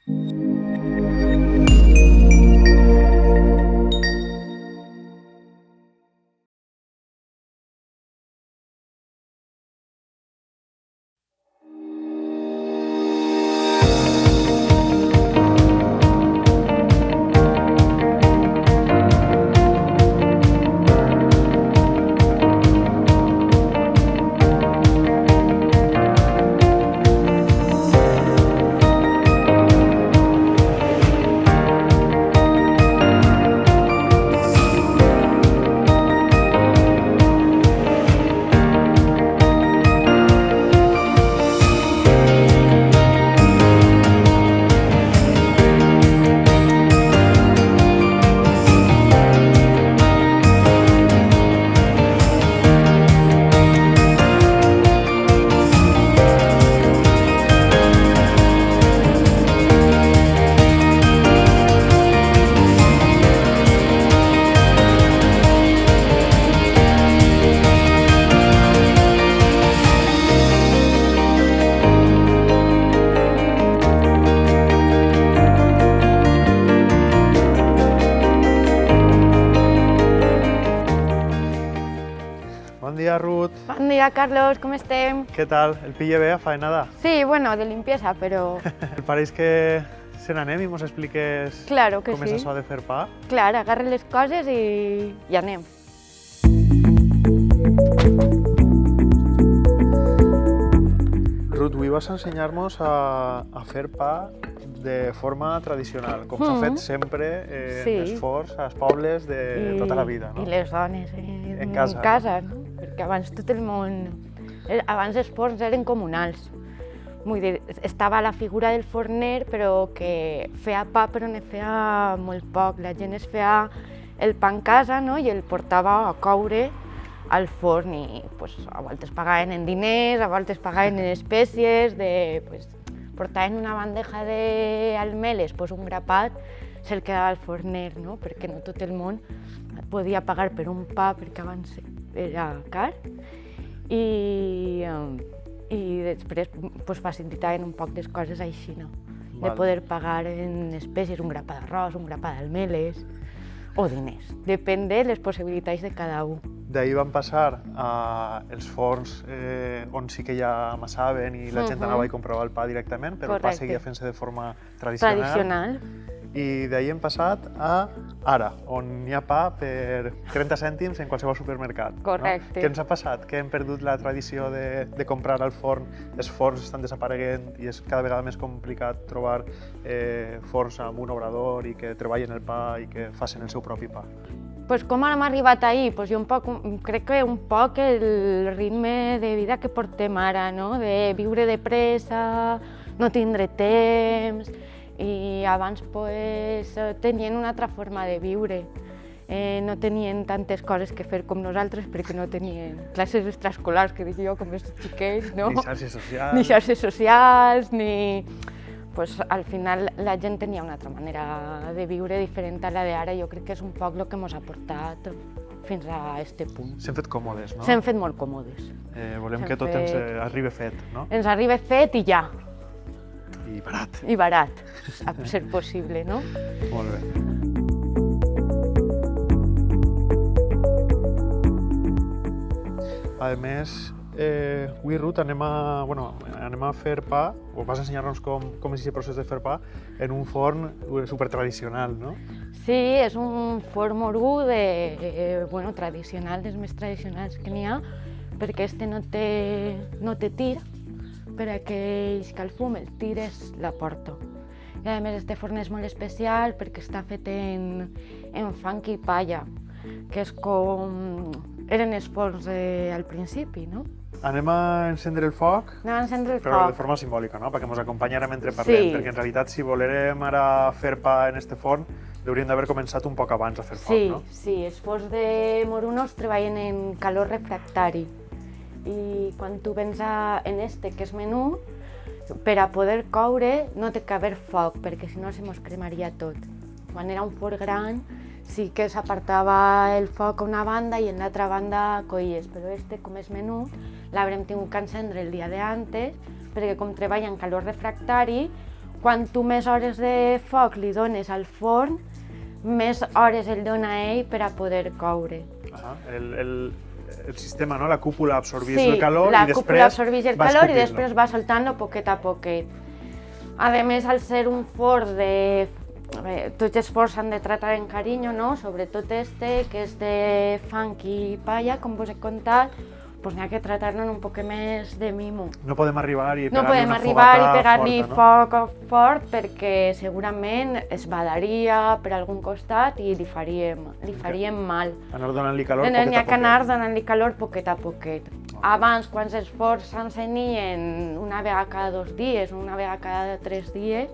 Bon dia, Ruth. Bon dia, Carlos, com estem? Què tal? El pilla bé a faenada? Sí, bueno, de limpieza, però... Pareix que se n'anem i mos expliques Claro que com sí. és això de fer pa. Clar, agarra les coses i anem. Ruth, avui vas ensenyar-nos a fer pa de forma tradicional, com s'ha fet sempre Sí. en els forns, als pobles de tota la vida, no? I les dones En casa, no? Perquè abans tot el món... Abans els forns eren comunals. Vull dir, estava la figura del forner, però que feia pa, però ne feia molt poc. La gent es feia el pa en casa, no? I el portava a coure al forn i pues, a voltes pagaven en diners, a voltes pagaven en espècies, portaven una bandeja d'almeles, pues un grapat se'l quedava al forner, no? Perquè no tot el món podia pagar per un pa, perquè abans era car. I després pues, facilitaven un poc les coses així, no? De poder pagar en espècies, un grapà d'arròs, un grapà d'almeles o diners. Depèn de les possibilitats de cada un. D'ahir van passar als forns on sí que ja amassaven i la gent anava i comprava el pa directament, però el pa seguia fent-se de forma tradicional. I d'ahir hem passat a ara, on hi ha pa per 30 cèntims en qualsevol supermercat. Correcte. No? Què ens ha passat? Que hem perdut la tradició de comprar al forn, els forns estan desapareguent i és cada vegada més complicat trobar forns amb un obrador i que treballen el pa i que facin el seu propi pa. Pues com hem arribat ahir? Pues jo crec que un poc el ritme de vida que portem ara, no? De viure de pressa, no tindre temps, i abans pues, tenien una altra forma de viure. No tenien tantes coses que fer com nosaltres perquè no tenien classes extraescolars, que dic jo, com els xiquets, no? Ni xarxes socials. Ni xarxes socials, ni... Pues, al final la gent tenia una altra manera de viure diferent a la d'ara. Jo crec que és un poc el que ens ha portat fins a aquest punt. S'hem fet còmodes, no? S'hem fet molt còmodes. Volem que tot ens arribi fet, no? Ens arriba fet i ja. I barat. I barat, a ser possible, no? Molt bé. A més, avui, Ruth, anem a fer pa, o vas ensenyar-nos com és aquest procés de fer pa, en un forn supertradicional, no? Sí, és un forn morú tradicional, dels més tradicionals que n'hi ha, perquè este no té tir, per aquells que el fum, el tir és la porta. I a més, este forn és molt especial perquè està fet en fang i palla, que és com eren els forns al principi, no? Anem a encendre el foc, però de forma simbòlica, no? Perquè ens acompanyarà mentre parlem, perquè en realitat si volem ara fer pa en este forn, hauríem d'haver començat un poc abans a fer foc, no? Sí, els forns de morunos treballen en calor refractari. I quan tu vens en este, que és menú, per a poder coure no té que haver foc, perquè si no se mos cremaria tot. Quan era un forn gran, sí que s'apartava el foc a una banda i en l'altra banda coies, però este, com és menú, l'haurem tingut que encendre el dia d'antes, perquè com treballa en calor refractari, quan tu més hores de foc li dones al forn, més hores el dona a ell per a poder coure. El sistema, no? La cúpula absorbeix el calor i després va soltant-lo poquet a poquet. A més, al ser un forn tots els forns s'han de tractar amb carinyo, no? Sobretot que és de fang i palla, com vos he contat, n'hi ha que tractar-lo un poc més de mimo. No podem arribar i pegar-li foc fort perquè segurament es badaria per algun costat i li faríem mal. Anar donant-li calor poquet a poquet. N'hi ha que anar donant-li calor poquet a poquet. Abans, quan els forns s'encenien una vegada cada 2 dies o una vegada cada 3 dies,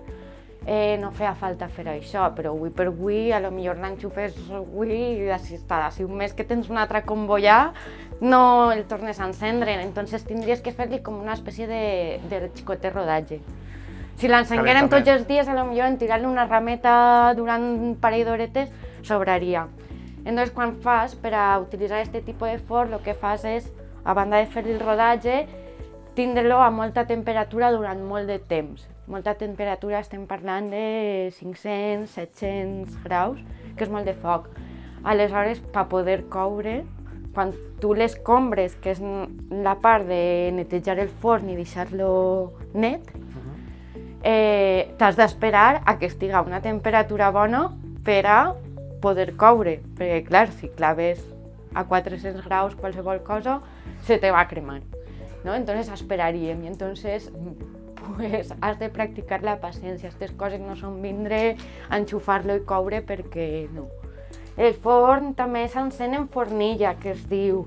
no feia falta fer això, però avui per avui, potser l'enxufes avui i d'ací un mes que tens un altre convoyà, no el tornes a encendre, entonces tindries que fer-li com una espècie de xicotet rodatge. Si l'encenguérem tots els dies, potser en tirar-li una rameta durant un parell d'horetes sobraria. Entonces, quan fas, per a utilitzar aquest tipus de forn, el que fas és, a banda de fer-li el rodatge, tindre-lo a molta temperatura durant molt de temps. Molta temperatura, estem parlant de 500, 700 graus, que és molt de foc. Aleshores, per poder coure, quan tu l'escombres, que és la part de netejar el forn i deixar-lo net, t'has d'esperar a que estigui a una temperatura bona per a poder coure, perquè clar, si claves a 400 graus qualsevol cosa, se te va cremar, ¿no? Entonces esperaríem i entonces pues has de practicar la paciència. Aquestes coses no són vindre a enxufar-lo i coure perquè no. El forn també s'encén en fornilla, que es diu,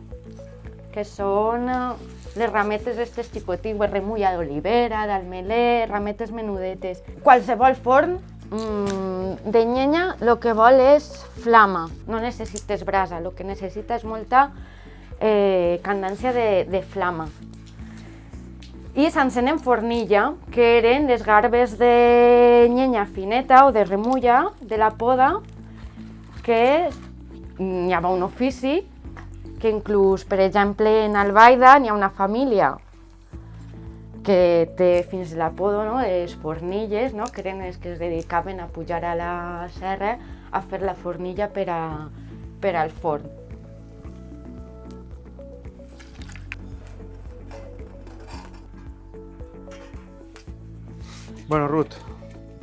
que són les rametes aquestes xicotigues, remulla d'olivera, d'almeler, rametes menudetes. Qualsevol forn de llenya el que vol és flama, no necessites brasa, el que necessita és molta candència de flama. I s'encén en fornilla, que eren les garbes de llenya fineta o de remulla de la poda, que hi havia un ofici, que inclús, per exemple, en Albaida hi ha una família que té fins a la poda, no? Les fornilles, no? Que eren les que es dedicaven a pujar a la serra a fer la fornilla per al forn. Bueno, Ruth,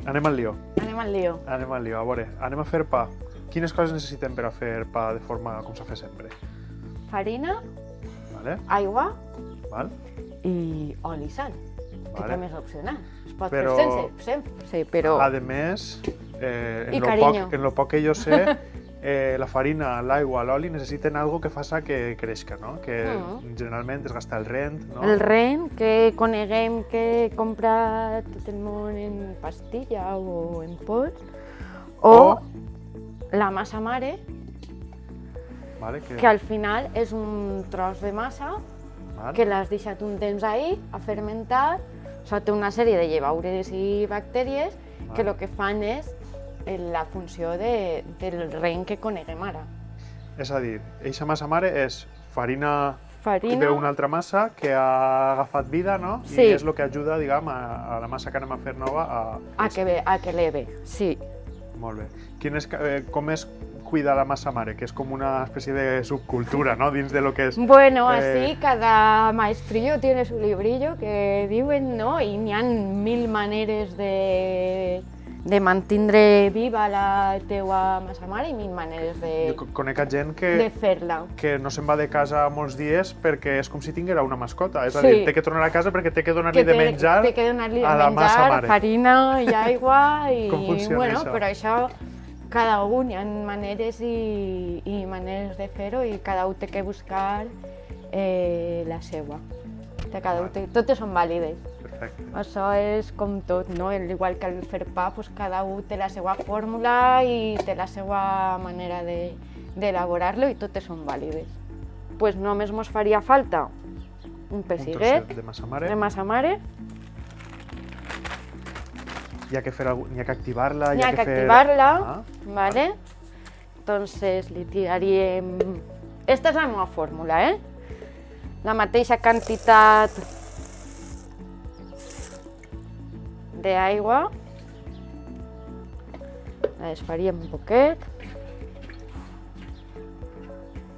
anem al lío. Anem al lío. A veure, anem a fer pa. Quines coses necessitem per a fer pa de forma com s'ha fet sempre? Farina, vale. Aigua i oli i sal, que també és opcional. Es pot fer sense, però... A més, en lo poc que jo sé, la farina, l'aigua, l'oli necessiten algo que faça que creixca, no? Que generalment es gasta el rent, no? El rent, que coneguem que compra tot el món en pastilla o en pots, o la massa mare, que al final és un tros de massa que l'has deixat un temps ahí a fermentar sota una sèrie de llevaures i bactèries que el que fan és la funció del rent que coneguem ara. És a dir, eixa massa mare és farina d'una altra massa que ha agafat vida, no? Sí. I és el que ajuda, diguem, a la massa que anem a fer nova a que leve, sí. Molt bé. Com es cuida la massa mare? Que és com una espècie de subcultura, no? Dins de lo que és... Bueno, así cada maestrillo tiene su librillo, que diuen, no? I n'hi ha 1000 maneres de mantenir viva la teua massa mare i 1000 maneres Jo conec gent de fer-la. Que no se'n va de casa molts dies perquè és com si tinguera una mascota. És a dir, té que tornar a casa perquè té que donar-li de menjar a la massa mare. Farina i aigua i... Com funciona això? Però això, cada un hi ha maneres i maneres de fer-ho i cada un té que buscar la seva. Totes són vàlides. Perfecte. Això és com tot, no? Igual que el fer pa, cada un té la seva fórmula i té la seva manera d'elaborar-lo i totes són vàlides. Pues només mos faria falta un pessiguet de massa mare. Hi ha que activar-la. Hi ha que activar-la, ¿vale? Entonces li tiraríem... Esta és la meva fórmula, La mateixa quantitat d'aigua. La desfaríem un poquet.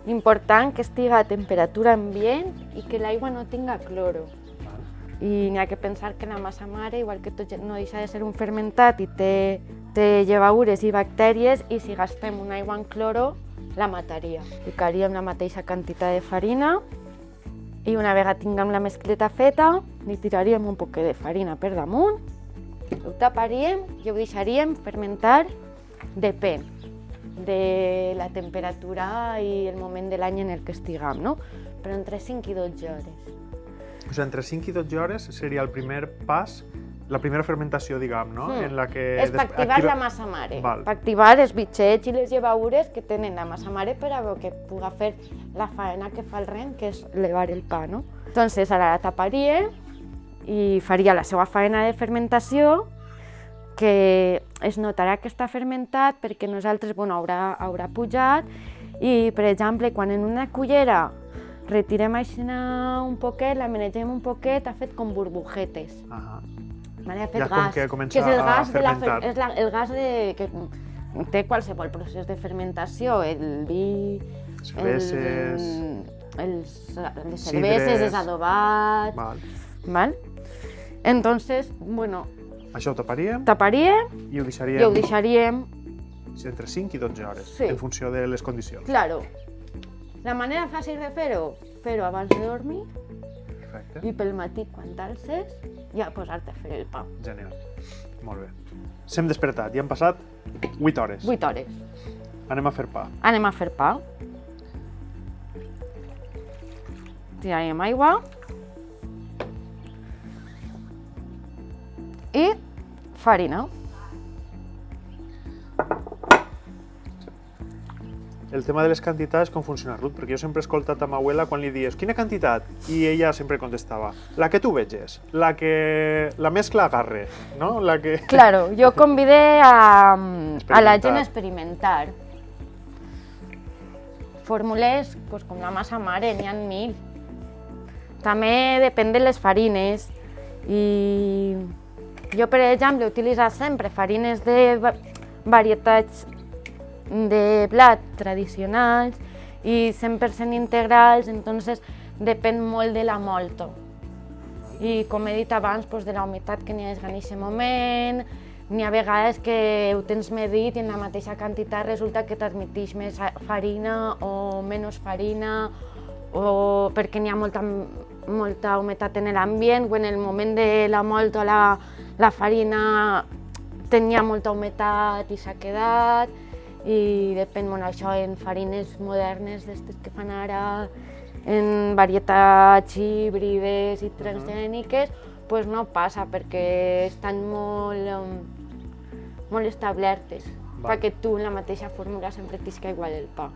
Important que estigui a temperatura ambient i que l'aigua no tinga cloro. I n'hi ha que pensar que la massa mare, igual que tot, no deixa de ser un fermentat i té llevadures i bactèries, i si gastem una aigua amb cloro, la mataria. Ficaríem la mateixa quantitat de farina i una vegada tinguem la mescleta feta, li tiraríem un poquet de farina per damunt, ho taparíem i ho deixaríem fermentar, depèn de la temperatura i el moment de l'any en el que estiguem, no? Però entre 5 i 12 hores. O sigui, entre 5 i 12 hores seria el primer pas, la primera fermentació, diguem, no? En la que és per activar la massa mare, Val. per activar els bitxets i les llevadures que tenen la massa mare per a que pugui fer la faena que fa el rem, que és levar el pa, no? Entonces, ara la taparia i faria la seva faena de fermentació, que es notarà que està fermentat perquè nosaltres, bueno, haurà pujat i, per exemple, quan en una cullera retirem així un poquet, la menegem un poquet, ha fet com burbujetes. Ha fet ja gas, que comença que és el gas a fermentar. el gas que té qualsevol procés de fermentació, el vi, cerveses, les cerveses, els adobats. Val? Entonces, bueno, això ho taparíem i ho ho deixaríem entre 5 i 12 hores, sí, en funció de les condicions. Claro. La manera fàcil de fer-ho, fer-ho abans de dormir. Perfecte. I pel matí, quan t'alces, ja posar-te a fer el pa. Genial. Molt bé. S'hem despertat i han passat 8 hores. 8 hores. Anem a fer pa. Anem a fer pa. Tirarem aigua. I farina. El tema de les quantitats, com funciona, Ruth? Perquè jo sempre he escoltat a ma abuela quan li dius quina quantitat? I ella sempre contestava, la que tu veges, la mescla agarre, no? Claro, jo convidé a la gent a experimentar. Fórmules, pues, com la massa mare, n'hi ha 1000. També depèn de les farines. I jo, per exemple, he utilitzat sempre farines de varietats de blat tradicionals i 100% integrals, entonces depèn molt de la molto. I com he dit abans, de la humitat que n'hi ha en aquest moment, n'hi ha vegades que ho tens medit i en la mateixa quantitat resulta que transmeteix més farina o menys farina, o perquè n'hi ha molta humitat en l'ambient, o en el moment de la molto la farina tenia molta humitat i s'ha quedat. I depèn molt això en farines modernes, d'aquestes que fan ara, en varietats híbrides i transgèniques, doncs no passa perquè estan molt establertes, perquè tu en la mateixa fórmula sempre t'isca igual el pa.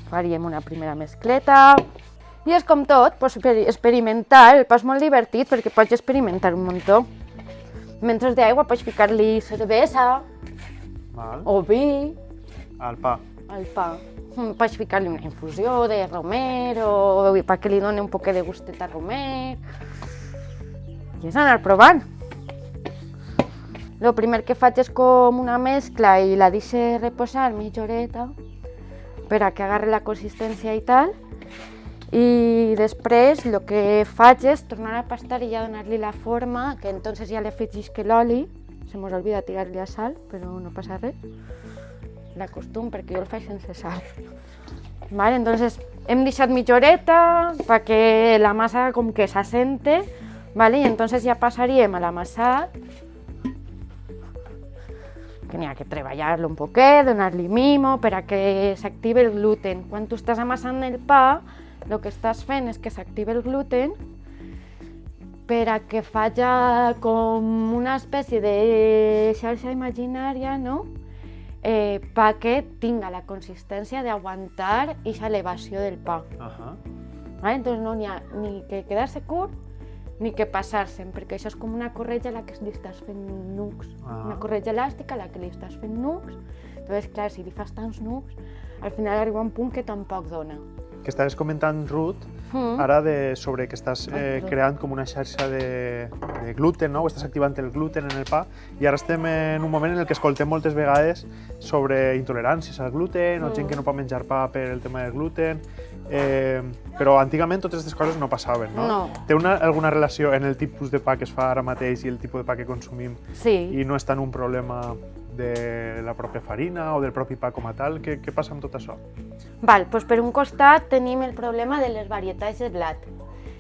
Faríem una primera mescleta. I és com tot, experimentar, el pa és molt divertit perquè pots experimentar un muntó. Mentre d'aigua pots ficar-li cervesa, o vi al pa. Pots ficar-li una infusió de romer o perquè li doni un poc de gustet a romer. I és anar provant. El primer que faig és com una mescla i la deixo reposar mitja horeta per a que agarri la consistència i tal. I després el que faig és tornar a pastar i ja donar-li la forma, que entonces ja li afegeix l'oli. Se mos olvida tirar-li a sal, però no passa res. L'acostum, perquè jo el faig sense sal. Entonces, hem deixat mitja horeta perquè la massa com que s'assente, i entonces ja passaríem a l'amassat, que n'hi ha que treballar-lo un poquet, donar-li mimo per a que s'activi el gluten. Quan tu estàs amassant el pa, el que estàs fent és que s'activi el gluten per a que faci com una espècie de xarxa imaginària, no? Perquè tinga la consistència d'aguantar aquesta elevació del pa. Entonces no n'hi ha ni que quedar-se curt ni que passar-se'n, perquè això és com una corretja a la que li estàs fent nucs. Una corretja elàstica a la que li estàs fent nucs. Llavors, clar, si li fas tants nucs, al final arriba un punt que tampoc dona. Que estaves comentant, Ruth, ara sobre que estàs creant com una xarxa de gluten, no? O estàs activant el gluten en el pa, i ara estem en un moment en el que escoltem moltes vegades sobre intoleràncies al gluten o gent que no pot menjar pa per el tema del gluten, però antigament totes aquestes coses no passaven, no? No. Té alguna relació en el tipus de pa que es fa ara mateix i el tipus de pa que consumim i no és tant un problema de la pròpia farina o del propi pa com a tal? Què passa amb tot això? Doncs per un costat tenim el problema de les varietats de blat.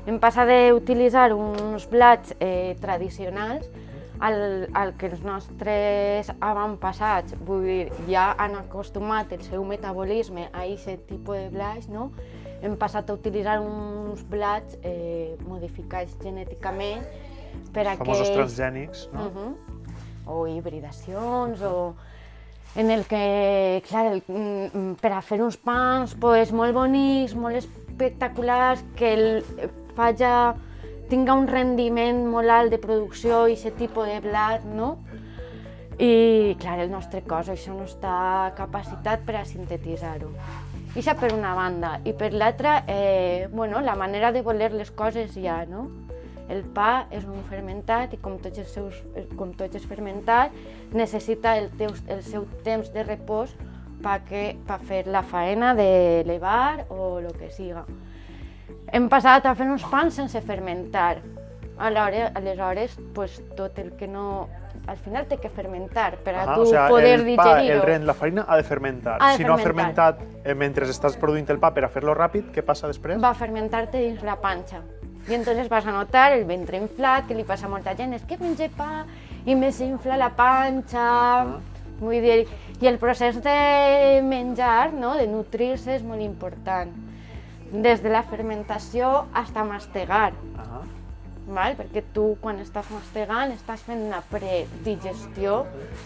Hem passat d'utilitzar uns blats tradicionals al que els nostres avantpassats ja han acostumat el seu metabolisme a aquest tipus de blats, no? Hem passat a utilitzar uns blats modificats genèticament per a els famosos transgènics, no? O hibridacions, o en el que, clar, per a fer uns pans molt bonics, molt espectaculars, que tinga un rendiment molt alt de producció i aquest tipus de blat, no? I, clar, el nostre cos això no està capacitat per a sintetitzar-ho. Això per una banda. I per l'altra, la manera de voler les coses ja, no? El pa és un fermentat i com tots els fermentats necessita el seu temps de repòs per fer la faena de levar o el que siga. Hem passat a fer uns pans sense fermentar. Aleshores, tot el que no... Al final té que fermentar per a tu poder digerir-ho. La farina ha de fermentar. Si no ha fermentat mentre estàs produint el pa per a fer-lo ràpid, què passa després? Va fermentar-te dins la panxa. I entonces vas a notar el ventre inflat, que li passa a molta gent, és que menge pa i me s'infla la panxa. Vull dir, i el procés de menjar, de nutrir-se, és molt important. Des de la fermentació fins a mastegar. Perquè tu, quan estàs mastegant, estàs fent una predigestió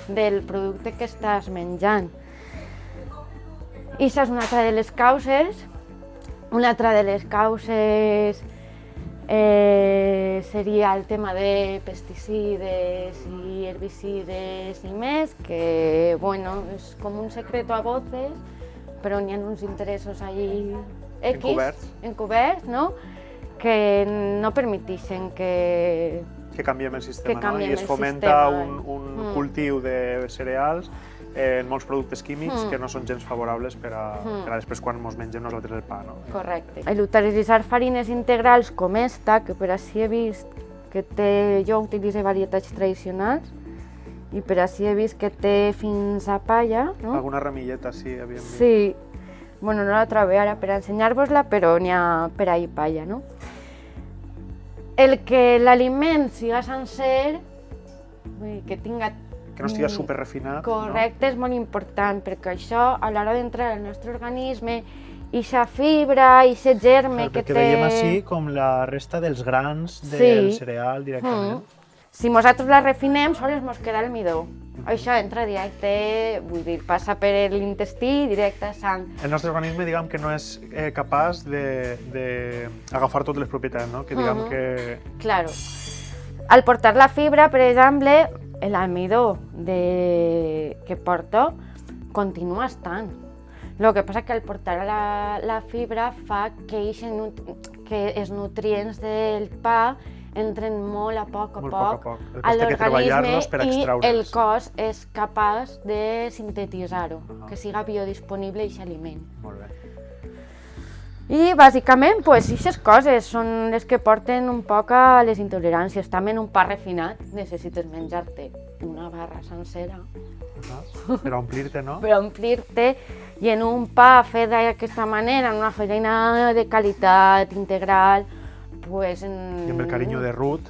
del producte que estàs menjant. I això és una altra de les causes. Una altra de les causes seria el tema de pesticides i herbicides i més, que és com un secreto a voces, però n'hi ha uns interessos allí encoberts, no? Que no permetixen que canviem el sistema, no? I es fomenta un cultiu de cereals en molts productes químics que no són gens favorables per a després quan ens mengem nosaltres el pa, no? Correcte. Utilitzar farines integrals com esta, que per així he vist que jo utilitzo varietats tradicionals i per així he vist que té fins a palla, no? Alguna ramilleta, sí, havíem vist. Sí. No la trobo ara per ensenyar-vos-la, però n'hi ha per ahí palla, no? El que l'aliment siga sencer, que tinga... Que no estigui superrefinat. Correcte, és molt important, perquè això, a l'hora d'entrar al nostre organisme, ixa fibra, ixe germe que té... Perquè veiem així com la resta dels grans del cereal directament. Si nosaltres la refinem, sols ens queda el midó. Això entra directe, passa per l'intestí, directe a sang. El nostre organisme, diguem que no és capaç d'agafar totes les propietats, no? Que diguem que... Claro. Al portar la fibra, per exemple, l'almidó que porto continua estant. El que passa és que al portar la fibra fa que els nutrients del pa entren molt a poc a poc a l'organisme i el cos és capaç de sintetitzar-ho, que siga biodisponible aquest aliment. Molt bé. I bàsicament, aquestes coses són les que porten un poc a les intoleràncies. També en un pa refinat necessites menjar-te una barra sencera. Per omplir-te, no? Per omplir-te, i en un pa fet d'aquesta manera, en una farina de qualitat, integral, i amb el carinyo de Ruth,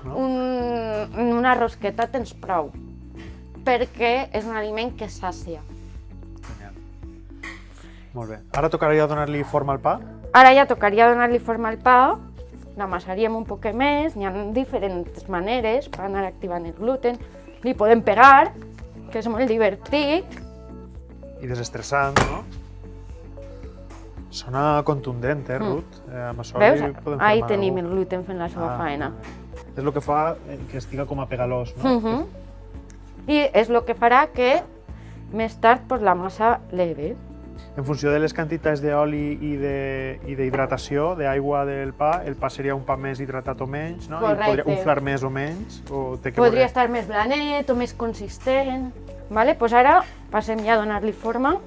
en una rosqueta tens prou, perquè és un aliment que sàcia. Molt bé. Ara tocaria donar-li forma al pa? Ara ja tocaria donar-li forma al pa, l'amassaríem un poc més, hi ha diferents maneres per anar activant el gluten. Li podem pegar, que és molt divertit. I desestressant, no? Sona contundent, Ruth? Veus? Ahí tenim el gluten fent la seva faena. És el que fa que estiga com a pegalós, no? I és el que farà que més tard la massa leve. En funció de les quantitats d'oli i d'hidratació, d'aigua del pa, el pa seria un pa més hidratat o menys, no? Correcte. I podria unflar més o menys? O té que Podria estar més blanet o més consistent. Vale? Pues ara passem ja a donar-li forma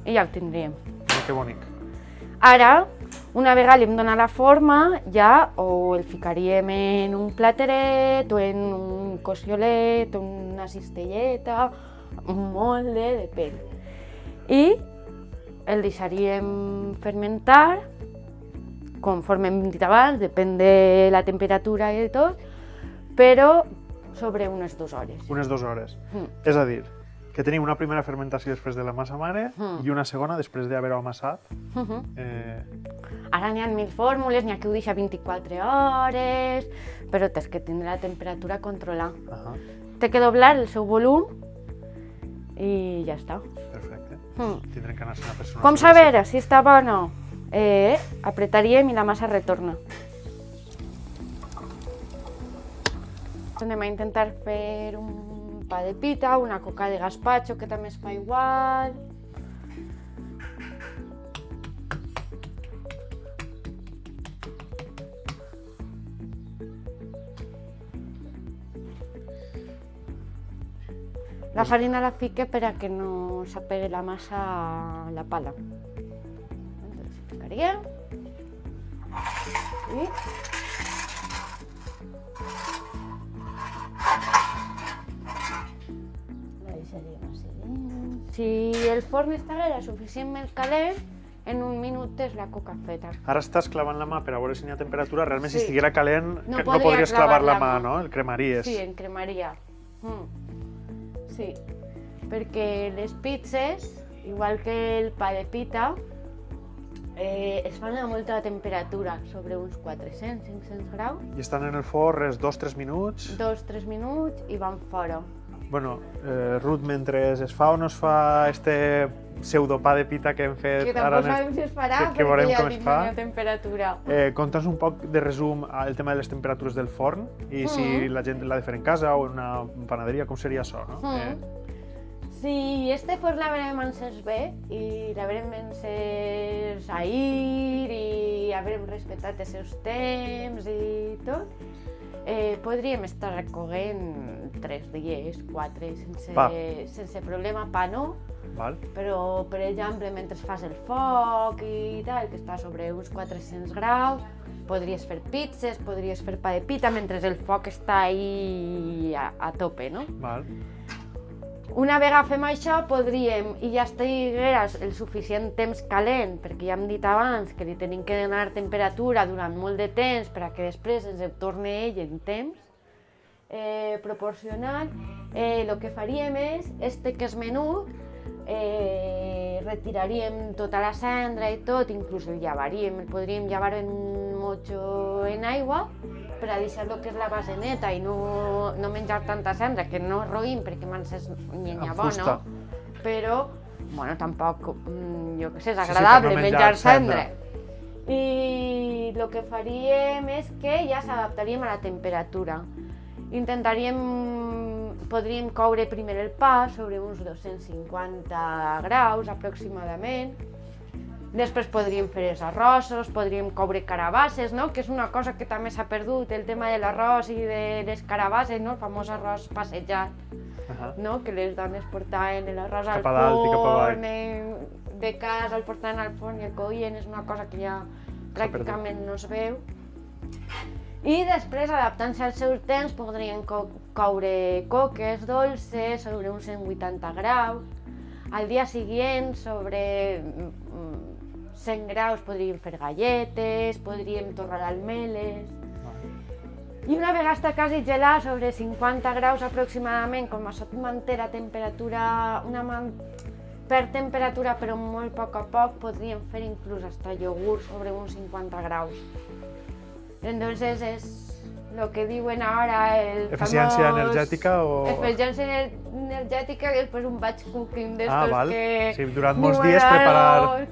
i ja ho tindríem. Que bonic. Ara, una vegada li hem donat la forma, ja o el ficaríem en un plateret o en un cossiolet, una cistelleta, un molde, depèn. I el deixaríem fermentar, conforme hem dit abans, depèn de la temperatura i de tot, però sobre unes 2 hores. Unes 2 hores. És a dir, que tenim una primera fermentació després de la massa mare i una segona després d'haver-ho amassat. Ara n'hi ha 1000 fórmules, n'hi ha qui ho deixa 24 hores, però tens que tindre la temperatura controlada. Té que doblar el seu volum i ja està. Perfecte. Tindrem que anar-se una persona... Com saber si està bo o no? Apretaríem i la massa retorna. Anem a intentar fer un pa de pita, una coca de gazpacho, que també es fa igual. La farina la fique per a que no s'apegui la massa a la pala. Entonces, ficaria. I... la deixaríem així. Si el forn estiguera suficientment calent, en un minut és la coca feta. Ara estàs clavant la mà per a veure si n'hi ha temperatura. Realment, si estiguera calent, no no podries clavar la mà, mà, no? El cremaries. Sí, en cremaria. Sí, perquè les pizzas, igual que el pa de pita, es fan a molta temperatura, sobre uns 400-500 graus. I estan en el forn res 2-3 minuts. 2-3 minuts i van fora. Bueno, Ruth, mentre es fa o no es fa este pseudopà de pita que hem fet... Que tampoc sabem si es farà, perquè ja dic no hi ha temperatura. Conta'ns un poc de resum el tema de les temperatures del forn i si la gent l'ha de fer en casa o en una panaderia, com seria això, no? Si este forn l'haurem encès bé i l'haurem encès ahir i haurem respectat els seus temps i tot, podríem estar recoguent 3 dies, 4, sense problema, pa no. Però, per exemple, mentre fas el foc i tal, que està sobre uns 400 graus, podries fer pizzas, podries fer pa de pita mentre el foc està ahí a tope, no? Una vegada fem això, podríem, i ja estiguera el suficient temps calent, perquè ja hem dit abans que li tenim que donar temperatura durant molt de temps per a que després ens en torni ell en temps proporcional. El que faríem és, este que és menut, retiraríem tota la cendra i tot, inclús el llevaríem, el podríem llevar en un motxo en aigua per a deixar el que és la base neta i no menjar tanta cendra, que no roïm perquè m'ens és llenya bo, no? Però, bueno, tampoc, jo què sé, és agradable menjar cendra. I el que faríem és que ja s'adaptaríem a la temperatura. Podríem coure primer el pa sobre uns 250 graus aproximadament. Després podríem fer els arrossos, podríem coure carabasses, no? Que és una cosa que també s'ha perdut, el tema de l'arròs i de les carabasses, no? El famós arròs passejat, no? Que les dones portaven l'arròs al forn, de casa el portaven al forn i el coïen, és una cosa que ja pràcticament no es veu. I després, adaptant-se als seus temps, podrien coure coques dolces sobre uns 180 graus. Al dia següent, sobre 100 graus, podríem fer galletes, podríem torrar almeles. I una vegada està quasi gelat, sobre 50 graus aproximadament, com això manté la temperatura, per temperatura, però molt a poc, podríem fer inclús hasta iogurt sobre uns 50 graus. Entonces es lo que diuen ara el ¿Eficiencia energética o...? Eficiencia energética y después un batch cooking d'estos que... Sí, durant molts dies preparar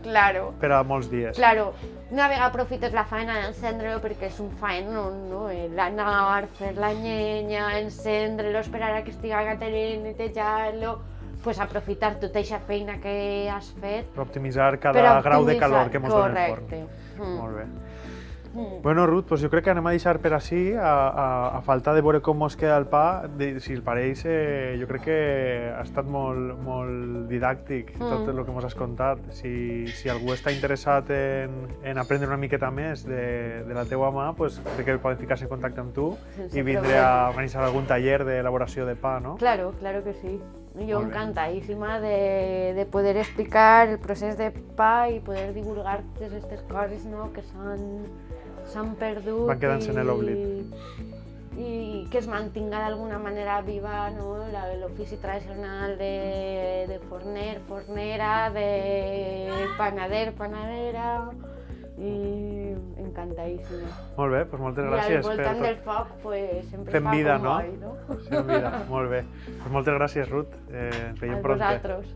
per a molts dies. Claro, una vegada aprofites la faena d'encendre-lo perquè és un faenón, no? L'anar, fer la llenya, encendre-lo, esperar a que estiga calent, netejar-lo, pues, aprofitar tota aquesta feina que has fet per optimitzar cada grau de calor que ens dona el forn. Correcte. Molt bé. Bueno, Ruth, pues jo crec que anem a deixar per així, a falta de veure com ens queda el pa. Si el pareix, jo crec que ha estat molt didàctic tot el que ens has contat. Si algú està interessat en aprendre una miqueta més de la teua mà, pues crec que poden ficar-se en contacte amb tu i vindre a organitzar algun taller d'elaboració de pa, no? Claro, claro que sí. Jo encantadíssima de poder explicar el procés de pa i poder divulgar totes aquestes coses, no, que s'han perdut. Van quedant-se en l'oblit. I que es mantinga d'alguna manera viva, no, l'ofici tradicional de forner, fornera, de panader, panadera, i encantadíssima. Molt bé, doncs moltes gràcies. I al voltant del foc sempre fem fa vida, com boi, no? Fem vida, molt bé. Doncs moltes gràcies, Ruth. Ens veiem A pronte. vosaltres.